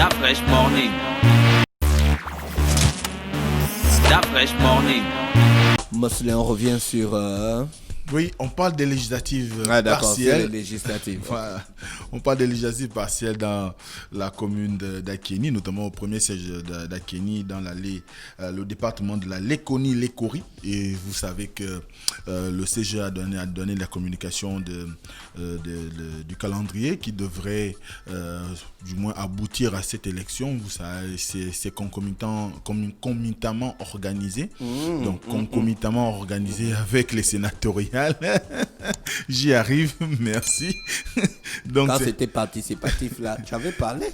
That fresh morning. That fresh morning. Mosley, on revient sur... Oui, on parle des législatives partielles. Législatives. Voilà. On parle des législatives partielles dans la commune d'Akeni, notamment au premier siège d'Akeni, dans le département de la Léconie-Lécorie. Et vous savez que le CG a donné la communication du calendrier qui devrait du moins aboutir à cette élection. Vous savez, c'est concomitamment organisé. Donc, concomitamment organisé avec les sénatoriales. J'y arrive, merci. Donc, quand c'était participatif, là, tu avais parlé.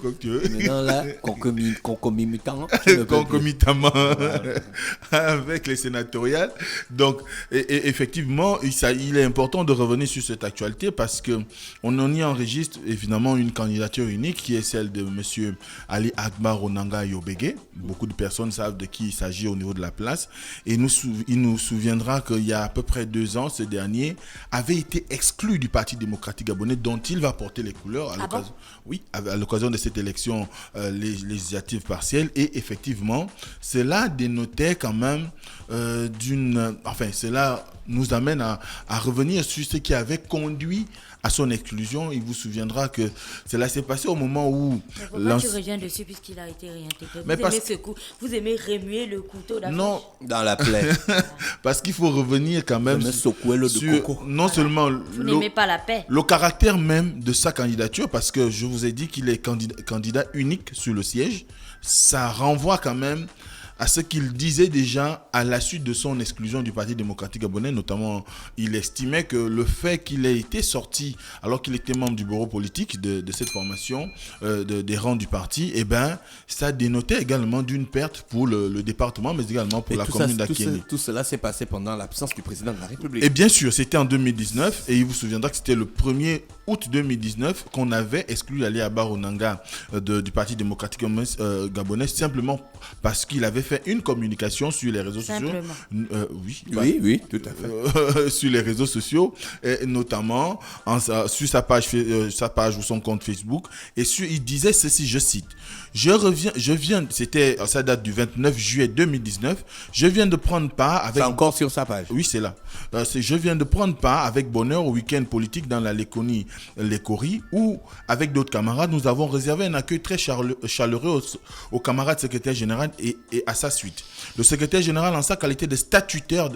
Comme tu veux. Maintenant, là, concomitamment. Concomitamment avec les sénatoriales. Donc, effectivement, il est important de revenir sur cette actualité parce qu'on y enregistre évidemment une candidature unique qui est celle de M. Ali Akbar Onanga Yobege. Beaucoup de personnes savent de qui il s'agit au niveau de la place. Et il nous souviendra qu'il y a à peu près 2 ans, ce dernier avait été exclu du Parti démocratique gabonais dont il va porter les couleurs à l'occasion de cette élection législative partielle. Et effectivement, cela dénotait quand même cela nous amène à revenir sur ce qui avait conduit à son exclusion. Il vous souviendra que cela s'est passé au moment où... Pourquoi tu reviens dessus puisqu'il a été réintégré? Vous aimez remuer le couteau d'affaire? Non, dans la plaie. Parce qu'il faut revenir quand même sur non seulement vous n'aimez pas la paix. Le caractère même de sa candidature, parce que je vous ai dit qu'il est candidat unique sur le siège. Ça renvoie quand même à ce qu'il disait déjà à la suite de son exclusion du Parti démocratique gabonais. Notamment, il estimait que le fait qu'il ait été sorti alors qu'il était membre du bureau politique de cette formation, des rangs du parti, ça dénotait également d'une perte pour le département, mais également pour la commune d'Akeni. Tout cela s'est passé pendant l'absence du président de la République. Et bien sûr, c'était en 2019, et il vous souviendra que c'était le 1er août 2019 qu'on avait exclu Ali Akbar Onanga du Parti démocratique gabonais, simplement parce qu'il avait fait une communication sur les réseaux sociaux. Oui, tout à fait. Sur les réseaux sociaux, et notamment sur sa page ou son compte Facebook. Et il disait ceci, je cite: ça date du 29 juillet 2019. Je viens de prendre part avec... C'est encore sur sa page. Oui, c'est là. Je viens de prendre part avec bonheur au week-end politique dans la Léconie, où, avec d'autres camarades, nous avons réservé un accueil très chaleureux au camarade secrétaire général et à sa suite. Le secrétaire général, en sa qualité de statutaire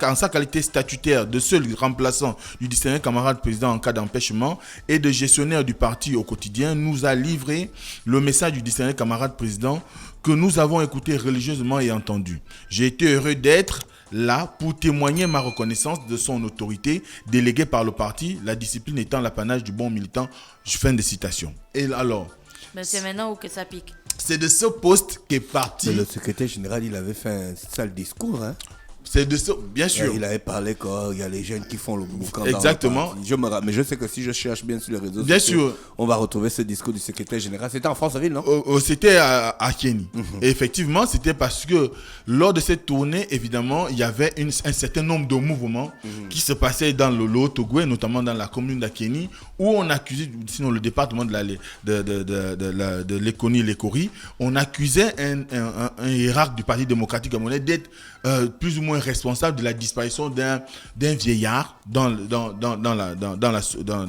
en sa qualité statutaire de seul remplaçant du distingué camarade président en cas d'empêchement et de gestionnaire du parti au quotidien, nous a livré le message du distingué camarade président que nous avons écouté religieusement et entendu. J'ai été heureux d'être là pour témoigner ma reconnaissance de son autorité déléguée par le parti, la discipline étant l'apanage du bon militant. Fin de citation. Et alors, mais c'est maintenant où que ça pique. C'est de ce poste qu'est parti... Mais le secrétaire général, il avait fait un sale discours, hein. C'est de ça, bien sûr. Il avait parlé qu'il y a les jeunes qui font le boucan. Exactement. Mais je sais que si je cherche bien sur les réseaux bien sociaux, sûr, on va retrouver ce discours du secrétaire général. C'était en France-Ville, non? C'était à Akeni. Et effectivement, c'était parce que lors de cette tournée, évidemment, il y avait un certain nombre de mouvements qui se passaient dans le Haut-Ogooué, notamment dans la commune d'Akeni, où on accusait, sinon le département de Léconie-Lécorie, on accusait un hiérarque du Parti démocratique gabonais d'être plus ou moins responsable de la disparition d'un vieillard dans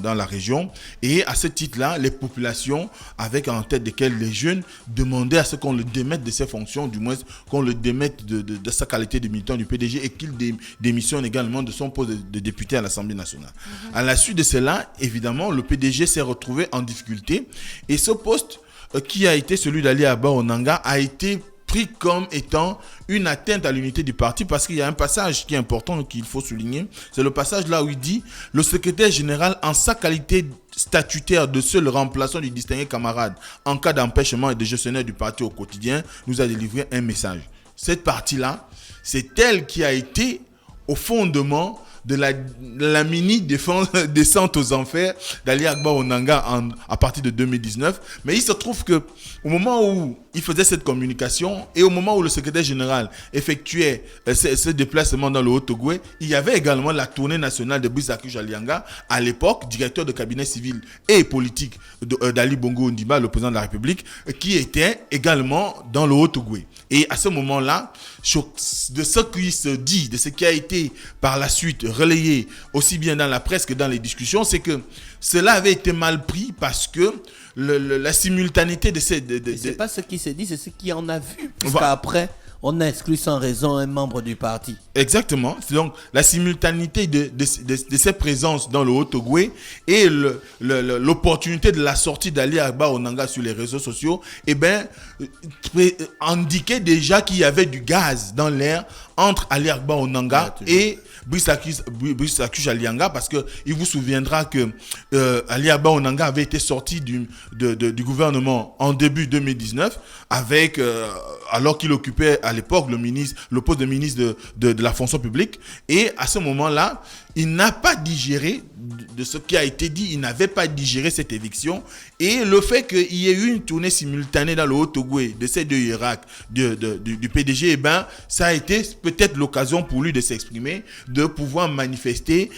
la région. Et à ce titre-là, les populations, avec en tête desquelles les jeunes, demandaient à ce qu'on le démette de ses fonctions, du moins qu'on le démette de sa qualité de militant du PDG et qu'il démissionne également de son poste de député à l'Assemblée nationale. À la suite de cela, évidemment, le PDG s'est retrouvé en difficulté et ce poste qui a été celui d'Ali Akbar Onanga a été pris comme étant une atteinte à l'unité du parti, parce qu'il y a un passage qui est important qu'il faut souligner. C'est le passage là où il dit: le secrétaire général, en sa qualité statutaire de seul remplaçant du distingué camarade en cas d'empêchement et de gestionnaire du parti au quotidien, nous a délivré un message. Cette partie-là, c'est elle qui a été au fondement de la descente aux enfers d'Ali Agba Onanga à partir de 2019. Mais il se trouve que au moment où il faisait cette communication et au moment où le secrétaire général effectuait ce déplacement dans le Haut-Ogooué, il y avait également la tournée nationale de Brice Akuche Alianga, à l'époque directeur de cabinet civil et politique d'Ali Bongo Ondimba, le président de la République, qui était également dans le Haut-Ogooué. Et à ce moment-là, de ce qui se dit, de ce qui a été par la suite relayé aussi bien dans la presse que dans les discussions, c'est que cela avait été mal pris parce que la simultanéité de ces... C'est pas ce qui s'est dit, c'est ce qui en a vu. Parce qu'après, on a exclu sans raison un membre du parti. Exactement. Donc, la simultanéité de ces présences dans le Haut-Ogooué et l'opportunité de la sortie d'Ali Agba Onanga sur les réseaux sociaux, indiquait déjà qu'il y avait du gaz dans l'air entre Ali Agba Onanga et Brice Akuche Alianga, parce que il vous souviendra que Ali Agba Onanga avait été sorti du gouvernement en début 2019 alors qu'il occupait à l'époque le poste de ministre de la fonction publique, et à ce moment-là il n'a pas digéré de ce qui a été dit, il n'avait pas digéré cette éviction, et le fait qu'il y ait eu une tournée simultanée dans le Haut-Ogooué de ces deux hiérarques du PDG, ça a été peut-être l'occasion pour lui de s'exprimer, de pouvoir manifester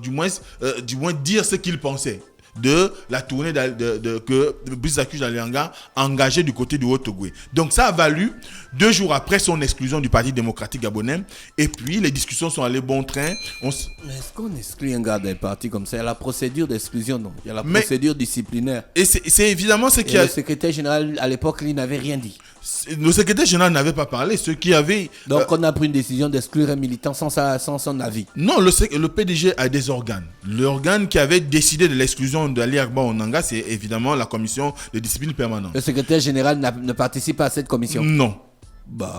du moins dire ce qu'il pensait de la tournée que Brice Akuche Alianga a engagée du côté du Haut-Ogooué. Donc ça a valu 2 jours après son exclusion du Parti démocratique gabonais, et puis les discussions sont allées bon train. Mais est-ce qu'on exclut un gars d'un parti comme ça? Il y a la procédure d'exclusion, non? Il y a la procédure disciplinaire. Et c'est évidemment ce qui a... Le secrétaire général, à l'époque, il n'avait rien dit. Le secrétaire général n'avait pas parlé. Ce qui avait... Donc on a pris une décision d'exclure un militant sans son avis. Non, le PDG a des organes. L'organe qui avait décidé de l'exclusion d'Ali Agba Onanga, c'est évidemment la commission de discipline permanente. Le secrétaire général ne participe pas à cette commission? Non.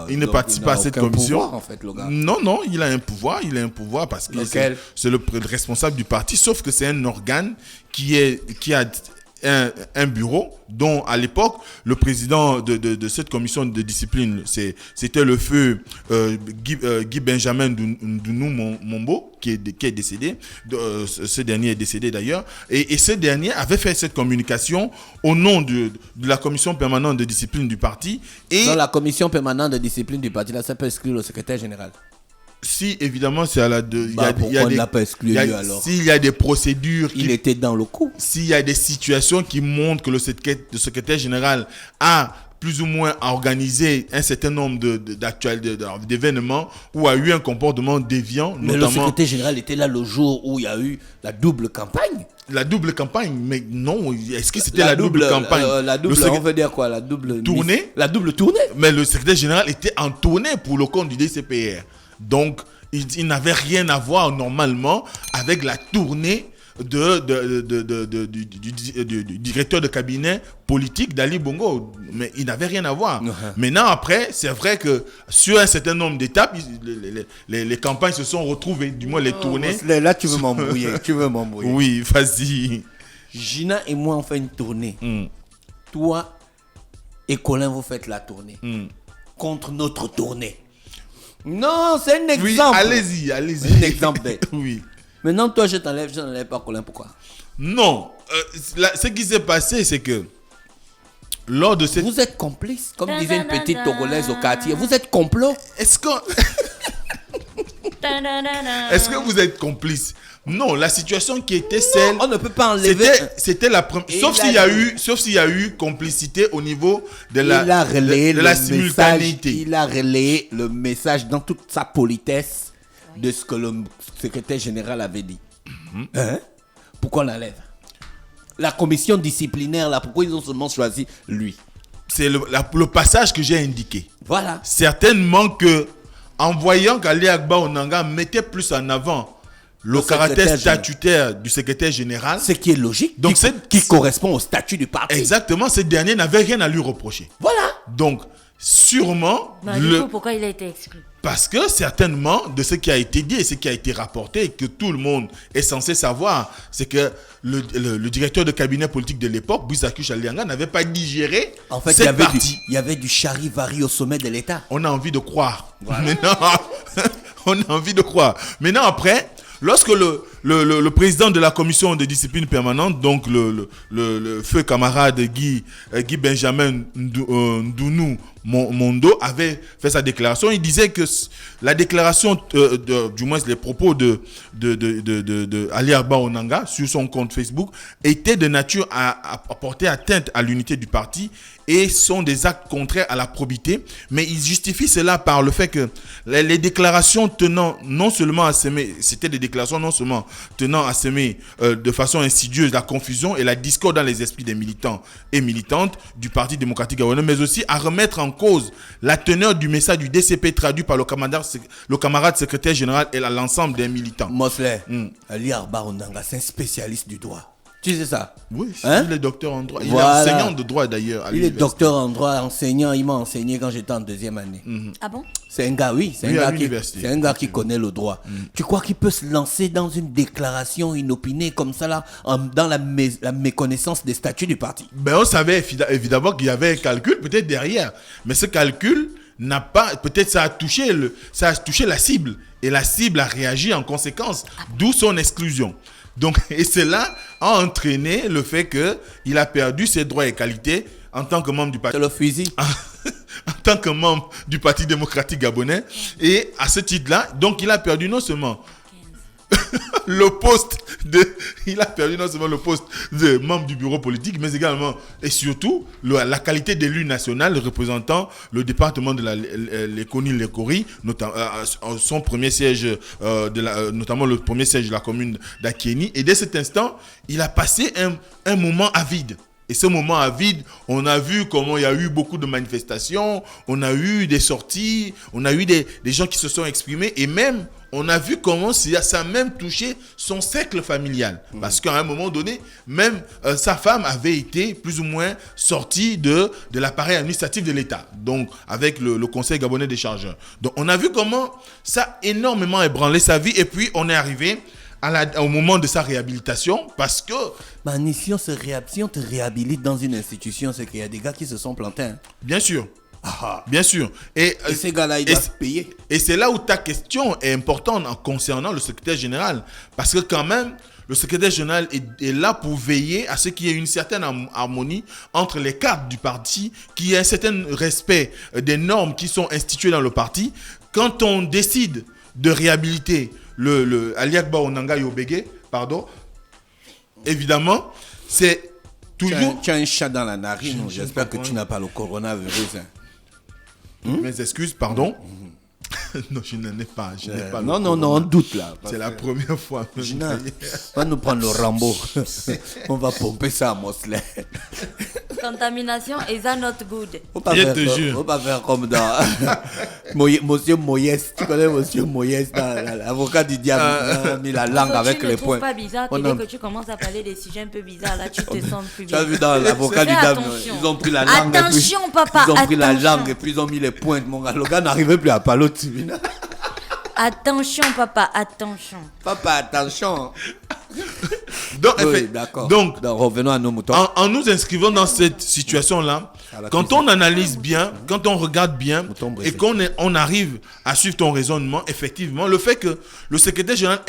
Il ne participe pas à cette commission. Pouvoir, en fait, le gars. Non, il a un pouvoir parce que c'est le responsable du parti, sauf que c'est un organe qui a un bureau dont à l'époque le président de cette commission de discipline c'était le feu Guy Benjamin Ndounou Mombo qui est décédé. Ce dernier est décédé d'ailleurs, et ce dernier avait fait cette communication au nom de la commission permanente de discipline du parti. Et dans la commission permanente de discipline du parti, là ça peut exclure le secrétaire général. Si évidemment c'est à la pourquoi on ne l'a pas exclu alors? S'il y a des procédures, il était dans le coup. S'il y a des situations qui montrent que le secrétaire général a plus ou moins organisé un certain nombre d'événements où a eu un comportement déviant. Mais notamment, le secrétaire général était là le jour où il y a eu la double campagne. La double campagne, mais non, est-ce que c'était la double campagne? On veut dire quoi? La double tournée? La double tournée. Mais le secrétaire général était en tournée pour le compte du DCPR. Donc, il n'avait rien à voir normalement avec la tournée du directeur de cabinet politique d'Ali Bongo. Mais il n'avait rien à voir. Maintenant, après, c'est vrai que sur un certain nombre d'étapes, les campagnes se sont retrouvées, du moins les tournées. Là, tu veux m'embrouiller. Oui, vas-y. Gina et moi, on fait une tournée. Toi et Colin, vous faites la tournée. Contre notre tournée. Non, c'est un exemple. Oui, allez-y. Un exemple. Oui. Maintenant, toi, je t'enlève pas Colin. Pourquoi? Non. Ce qui s'est passé, c'est que lors de cette... Vous êtes complice, comme disait une petite Togolaise au quartier. Vous êtes complot. Est-ce que vous êtes complice? Non, la situation qui était celle... On ne peut pas enlever... C'était la première... Sauf s'il y a eu complicité au niveau de la simultanéité. Il a relayé le message dans toute sa politesse de ce que le secrétaire général avait dit. Pourquoi on l'enlève? La commission disciplinaire, là, pourquoi ils ont seulement choisi lui? C'est le passage que j'ai indiqué. Voilà. Certainement que, en voyant qu'Ali Agba Onanga mettait plus en avant le caractère statutaire du secrétaire général. Ce qui est logique, donc qui correspond au statut du parti. Exactement, ce dernier n'avait rien à lui reprocher. Voilà. Donc, sûrement... du coup, pourquoi il a été exclu? Parce que certainement, de ce qui a été dit et ce qui a été rapporté, et que tout le monde est censé savoir, c'est que le directeur de cabinet politique de l'époque, Brice Akuche Alianga, n'avait pas digéré cette partie. Il y avait du charivari au sommet de l'État. On a envie de croire. Voilà. Maintenant, On a envie de croire. Maintenant, après, lorsque le président de la commission de discipline permanente, donc le feu camarade Guy Benjamin Ndounou Mondo, avait fait sa déclaration, il disait que la déclaration, du moins les propos de Ali Agba Onanga sur son compte Facebook étaient de nature à porter atteinte à l'unité du parti et sont des actes contraires à la probité, mais il justifie cela par le fait que les déclarations tenant non seulement à semer, c'était des déclarations non seulement tenant à semer de façon insidieuse la confusion et la discorde dans les esprits des militants et militantes du Parti démocratique gabonais, mais aussi à remettre en cause la teneur du message du DCP traduit par le camarade secrétaire général et l'ensemble des militants. Mosley, Ali Agba Onanga, c'est un spécialiste du droit. Tu sais ça? Oui, hein? Il est docteur en droit. Voilà. Il est enseignant de droit d'ailleurs. Il est docteur en droit, enseignant. Il m'a enseigné quand j'étais en 2e année. Ah bon? C'est un gars, oui. C'est un gars qui connaît le droit. Tu crois qu'il peut se lancer dans une déclaration inopinée comme ça, là, dans la méconnaissance des statuts du parti? Ben, on savait évidemment qu'il y avait un calcul peut-être derrière. Mais ce calcul n'a pas... Peut-être ça a touché la cible. Et la cible a réagi en conséquence. D'où son exclusion. Donc, et cela a entraîné le fait qu'il a perdu ses droits et qualités en tant que membre du parti. C'est le fusil. En tant que membre du Parti démocratique gabonais. Et à ce titre-là, donc il a perdu non seulement le poste de membre du bureau politique, mais également et surtout la qualité d'élu national représentant le département de les Koni-Lekori, notamment son premier siège notamment le premier siège de la commune d'Akieni. Et dès cet instant, il a passé un moment avide. Et ce moment à vide, on a vu comment il y a eu beaucoup de manifestations, on a eu des sorties, on a eu des gens qui se sont exprimés et même on a vu comment ça a même touché son cercle familial. Parce qu'à un moment donné, même sa femme avait été plus ou moins sortie de l'appareil administratif de l'État, donc avec le Conseil gabonais des chargeurs. Donc on a vu comment ça a énormément ébranlé sa vie et puis on est arrivé au moment de sa réhabilitation, parce que... Si on te réhabilite dans une institution, c'est qu'il y a des gars qui se sont plantés. Hein. Bien sûr. Bien sûr. Et ces gars-là, ils doivent payer. Et c'est là où ta question est importante en concernant le secrétaire général. Parce que quand même, le secrétaire général est là pour veiller à ce qu'il y ait une certaine harmonie entre les cadres du parti, qu'il y ait un certain respect des normes qui sont instituées dans le parti. Quand on décide de réhabiliter Ali Agba Onanga Yobege, pardon, évidemment, c'est toujours... Tu as un chat dans la narine, j'espère que tu n'as pas le coronavirus. Mes excuses, pardon. Non, je n'en ai pas. Non, on doute là. C'est la première fois. Gina, on va nous prendre le Rambo. On va pomper ça à Mosley. Contamination is not good. Je te jure. On va faire comme dans Monsieur Moyes. Tu connais Monsieur Moyes, l'avocat du diable. Il a mis la langue avec les poings. Tu ne trouves pas bizarre que dès que tu commences à parler des sujets un peu bizarres, là, tu te sens plus bien. Tu as vu dans l'avocat du diable, ils ont pris la langue. Attention, papa. Ils ont pris la langue et puis ils ont mis les pointes. Mon gars, le gars n'arrivait plus à parler. Attention, papa, attention. Papa, attention. Donc, oui, d'accord. Donc, revenons à nos moutons. En nous inscrivant dans cette situation-là, quand on analyse bien, quand on regarde bien et qu'on arrive à suivre ton raisonnement, effectivement, le fait que le secrétaire général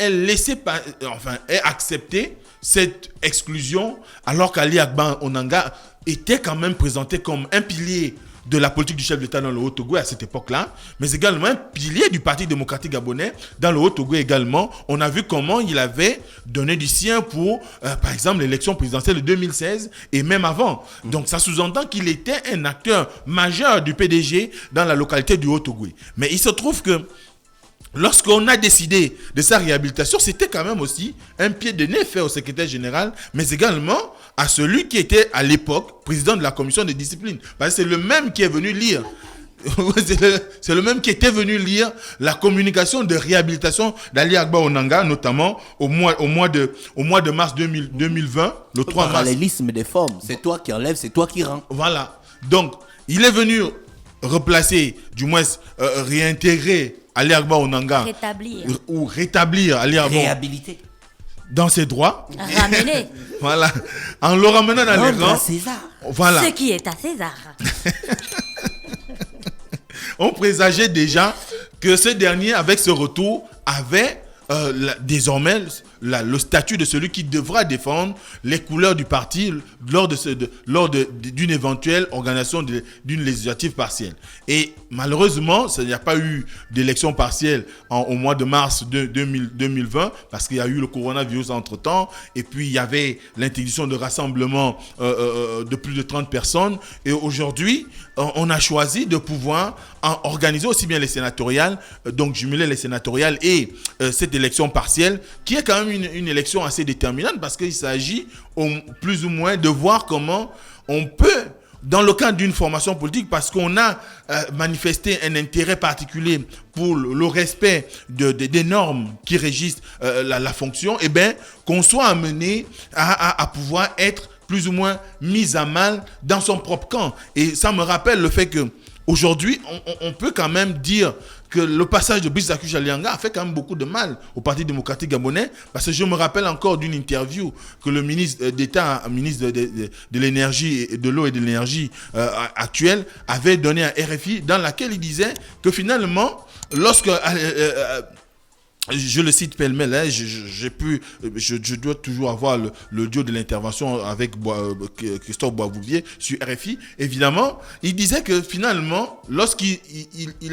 ait accepté cette exclusion, alors qu'Ali Agba Onanga était quand même présenté comme un pilier de la politique du chef d'État dans le Haut-Togo à cette époque-là, mais également un pilier du Parti démocratique gabonais dans le Haut-Togo également. On a vu comment il avait donné du sien pour, par exemple, l'élection présidentielle de 2016 et même avant. Donc ça sous-entend qu'il était un acteur majeur du PDG dans la localité du Haut-Togo. Mais il se trouve que lorsqu'on a décidé de sa réhabilitation, c'était quand même aussi un pied de nez fait au secrétaire général, mais également à celui qui était à l'époque président de la commission de discipline. Parce que c'est le même qui est venu lire. C'est le même qui était venu lire la communication de réhabilitation d'Ali Agba Onanga, notamment au mois de mars 2020, le 3 mars. Parallélisme des formes. C'est toi qui enlèves, c'est toi qui rends. Voilà. Donc, il est venu replacer, du moins réintégrer Ali Agba Onanga. Rétablir Ali Agba. Réhabiliter. Dans ses droits. Ramener. Voilà. En le ramenant dans les rangs. À César. Voilà. Ce qui est à César. On présageait déjà que ce dernier, avec ce retour, avait désormais le statut de celui qui devra défendre les couleurs du parti lors d'une éventuelle organisation d'une législative partielle. Et malheureusement, il n'y a pas eu d'élection partielle au mois de mars 2020 parce qu'il y a eu le coronavirus entre-temps et puis il y avait l'interdiction de rassemblement de plus de 30 personnes. Et aujourd'hui, on a choisi de pouvoir organiser aussi bien les sénatoriales, donc jumeler les sénatoriales et cette élection partielle qui est quand même une élection assez déterminante parce qu'il s'agit plus ou moins de voir comment on peut, dans le cadre d'une formation politique, parce qu'on a manifesté un intérêt particulier pour le respect des normes qui régissent la fonction, et bien qu'on soit amené à pouvoir être plus ou moins mis à mal dans son propre camp. Et ça me rappelle le fait que aujourd'hui, on peut quand même dire que le passage de Brice Akuchalianga a fait quand même beaucoup de mal au Parti démocratique gabonais, parce que je me rappelle encore d'une interview que le ministre d'État, ministre de l'énergie, de l'eau et de l'énergie actuel, avait donné à RFI, dans laquelle il disait que finalement, lorsque... je le cite pêle-mêle, je dois toujours avoir l'audio de l'intervention avec Christophe Boisbouvier sur RFI. Évidemment, il disait que finalement, lorsqu'il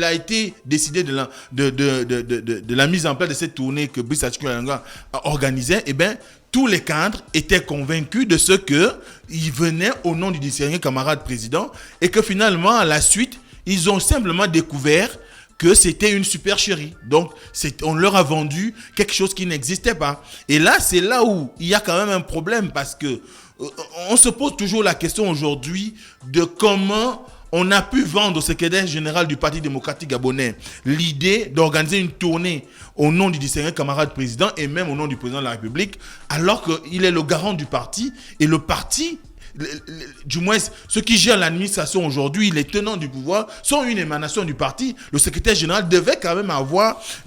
a été décidé de la mise en place de cette tournée que Brice Akuchalianga a organisée, eh bien, tous les cadres étaient convaincus de ce qu'il venait au nom du discerné camarade président et que finalement, à la suite, ils ont simplement découvert que c'était une supercherie. Donc, on leur a vendu quelque chose qui n'existait pas. Et là, c'est là où il y a quand même un problème parce que on se pose toujours la question aujourd'hui de comment on a pu vendre au secrétaire général du Parti démocratique gabonais l'idée d'organiser une tournée au nom du distingué camarade président et même au nom du président de la République, alors qu'il est le garant du parti et le parti... du moins ceux qui gèrent l'administration aujourd'hui, les tenants du pouvoir sont une émanation du parti. Le secrétaire général devait quand même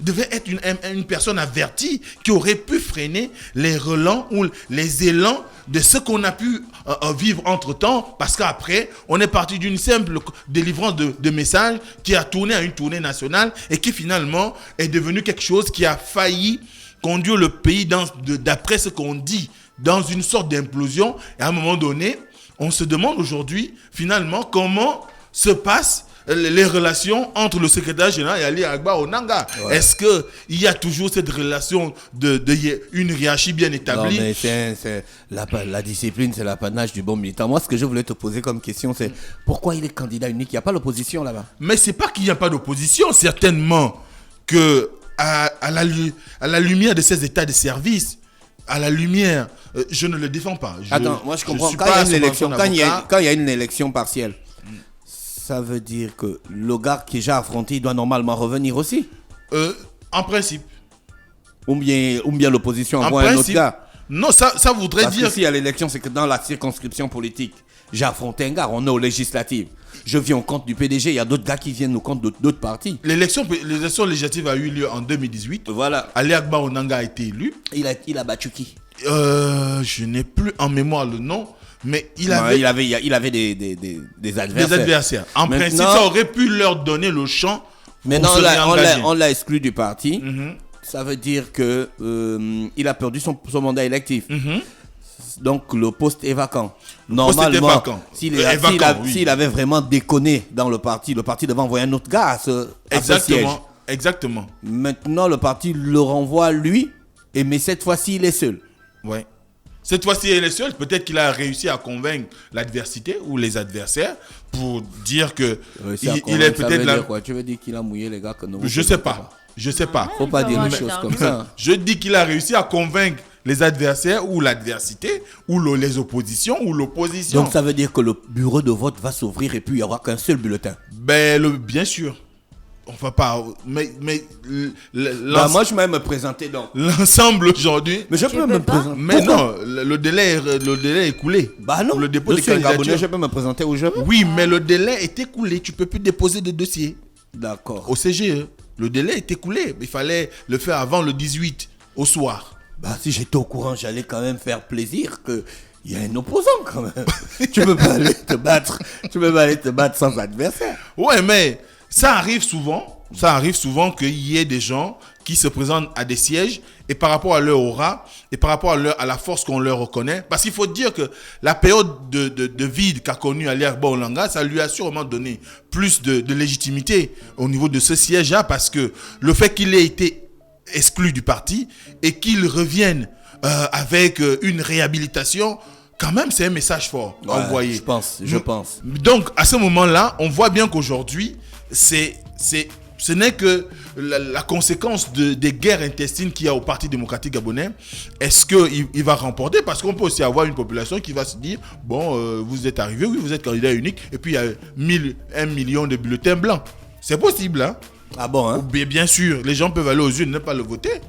devait être une personne avertie qui aurait pu freiner les relents ou les élans de ce qu'on a pu vivre entre temps, parce qu'après on est parti d'une simple délivrance de messages qui a tourné à une tournée nationale et qui finalement est devenu quelque chose qui a failli conduire le pays d'après ce qu'on dit dans une sorte d'implosion. Et à un moment donné, on se demande aujourd'hui, finalement, comment se passent les relations entre le secrétaire général et Ali Agba Onanga. Ouais. Est-ce qu'il y a toujours cette relation une hiérarchie bien établie? Non, mais la discipline, c'est l'apanage du bon militant. Moi, ce que je voulais te poser comme question, c'est pourquoi il est candidat unique? Il n'y a pas l'opposition là-bas. Mais c'est pas qu'il n'y a pas d'opposition, certainement que à la lumière de ces états de service, à la lumière, je ne le défends pas. Attends, moi je comprends. Quand il y a une élection partielle, ça veut dire que le gars qui est déjà affronté, il doit normalement revenir aussi. En principe. Ou bien l'opposition envoie un autre gars. Non, ça voudrait dire... Parce que si à l'élection, c'est que dans la circonscription politique, j'ai affronté un gars, on est aux législatives. Je viens au compte du PDG, il y a d'autres gars qui viennent au compte d'autres partis. L'élection législative a eu lieu en 2018. Voilà. Ali Agba Onanga a été élu. Il a battu qui? Je n'ai plus en mémoire le nom, mais il avait des adversaires. Des adversaires. En principe, ça aurait pu leur donner le champ. Maintenant, on l'a exclu du parti. Mm-hmm. Ça veut dire que il a perdu son mandat électif. Mm-hmm. Donc le poste est vacant. Normalement, s'il avait vraiment déconné dans le parti devait envoyer un autre gars à ce siège. Exactement. Maintenant, le parti le renvoie lui, mais cette fois-ci, il est seul. Ouais. Cette fois-ci, il est seul. Peut-être qu'il a réussi à convaincre l'adversité ou les adversaires pour dire que il est peut-être là. Tu veux dire qu'il a mouillé les gars que nous. Je sais pas. Faut pas dire des choses comme ça. Je dis qu'il a réussi à convaincre les adversaires ou l'adversité ou les oppositions ou l'opposition. Donc ça veut dire que le bureau de vote va s'ouvrir et puis il n'y aura qu'un seul bulletin. Bien sûr. On va pas. Mais moi je vais me présenter donc. L'ensemble aujourd'hui. Mais je peux me présenter. Mais non, le délai est écoulé. Bah non. Pour le dépôt de candidature. Je peux me présenter où je veux. Oui, mais le délai est écoulé. Tu peux plus déposer de dossier. D'accord. Au CGE. Le délai est écoulé. Il fallait le faire avant le 18 au soir. Bah si j'étais au courant, j'allais quand même faire plaisir que il y a un opposant quand même. Tu peux pas aller te battre sans adversaire. Ouais, mais ça arrive souvent ça arrive souvent qu'il y ait des gens qui se présentent à des sièges et par rapport à leur aura et par rapport à la force qu'on leur reconnaît, parce qu'il faut dire que la période de vide qu'a connue Ali Agba Onanga, ça lui a sûrement donné plus de légitimité au niveau de ce siège-là, parce que le fait qu'il ait été exclu du parti et qu'il revienne avec une réhabilitation, quand même, c'est un message fort à envoyer. Je pense. Donc, à ce moment-là, on voit bien qu'aujourd'hui, ce n'est que la conséquence des guerres intestines qu'il y a au Parti démocratique gabonais. Est-ce qu'il va remporter? Parce qu'on peut aussi avoir une population qui va se dire, bon, vous êtes arrivé, oui, vous êtes candidat unique, et puis il y a 1 million de bulletins blancs. C'est possible, hein? Ah bon, hein? Bien sûr, les gens peuvent aller aux urnes, ne pas le voter.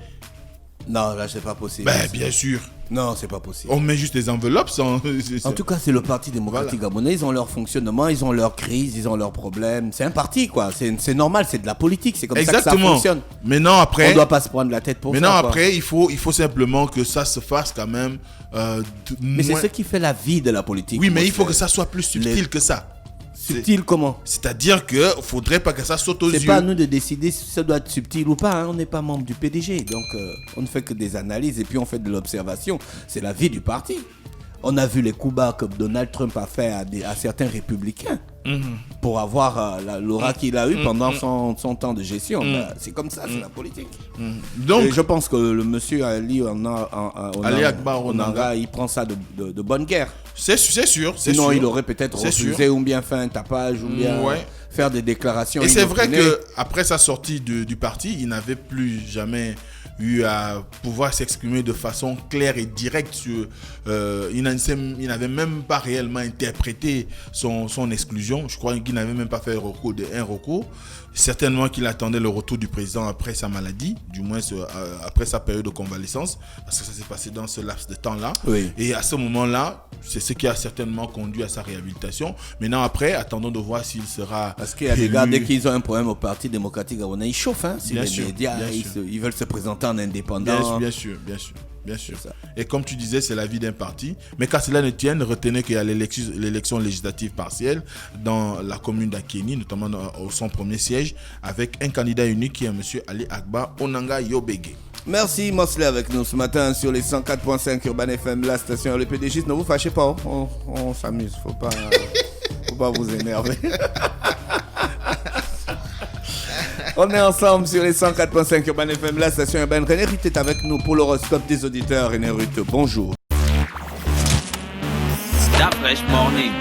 Non, là, c'est pas possible. Ben, bien sûr. Non, c'est pas possible. On met juste les enveloppes sans... En tout cas, c'est le Parti démocratique gabonais. Ils ont leur fonctionnement, ils ont leurs crises, ils ont leurs problèmes. C'est un parti, quoi. C'est normal, c'est de la politique. C'est comme ça que ça fonctionne. Maintenant, après... On doit pas se prendre la tête pour ça. Maintenant, après, il faut simplement que ça se fasse quand même... mais c'est ce qui fait la vie de la politique. Oui, mais il faut que ça soit plus subtil que ça. Subtil comment? C'est-à-dire qu'il ne faudrait pas que ça saute aux yeux. C'est pas à nous de décider si ça doit être subtil ou pas. Hein. On n'est pas membre du PDG. Donc, on ne fait que des analyses et puis on fait de l'observation. C'est la vie du parti. On a vu les coups bas que Donald Trump a fait à certains républicains pour avoir l'aura qu'il a eu pendant son temps de gestion. Ben, c'est comme ça, c'est la politique. Donc, et je pense que le monsieur Ali Agba Onanga, il prend ça de bonne guerre. C'est sûr. Sinon, il aurait peut-être refusé ou bien fait un tapage ou bien faire des déclarations. Et c'est vrai qu'après sa sortie du parti, il n'avait plus jamais eu à pouvoir s'exprimer de façon claire et directe sur... il n'avait même pas réellement interprété son exclusion. Je crois qu'il n'avait même pas fait un recours. Certainement qu'il attendait le retour du président après sa maladie, du moins après sa période de convalescence, parce que ça s'est passé dans ce laps de temps-là. Oui. Et à ce moment-là, c'est ce qui a certainement conduit à sa réhabilitation. Maintenant, après, attendons de voir s'il sera... Parce qu'il y a des gars, dès qu'ils ont un problème au Parti démocratique gabonais, ils chauffent. Hein, si les médias, ils veulent se présenter en indépendant. Bien sûr. Et comme tu disais, c'est la vie d'un parti. Mais qu'à cela ne tienne, retenez qu'il y a l'élection législative partielle dans la commune d'Akéni, notamment au son premier siège, avec un candidat unique qui est M. Ali Agba Onanga Yobege. Merci Mosley avec nous ce matin sur les 104.5 Urban FM, la station Le PDG. Ne vous fâchez pas, on s'amuse, faut pas vous énerver. On est ensemble sur les 104.5 Urban FM, la station urbaine. René Ruth est avec nous pour l'horoscope des auditeurs. René Ruth, bonjour. Start Fresh Morning.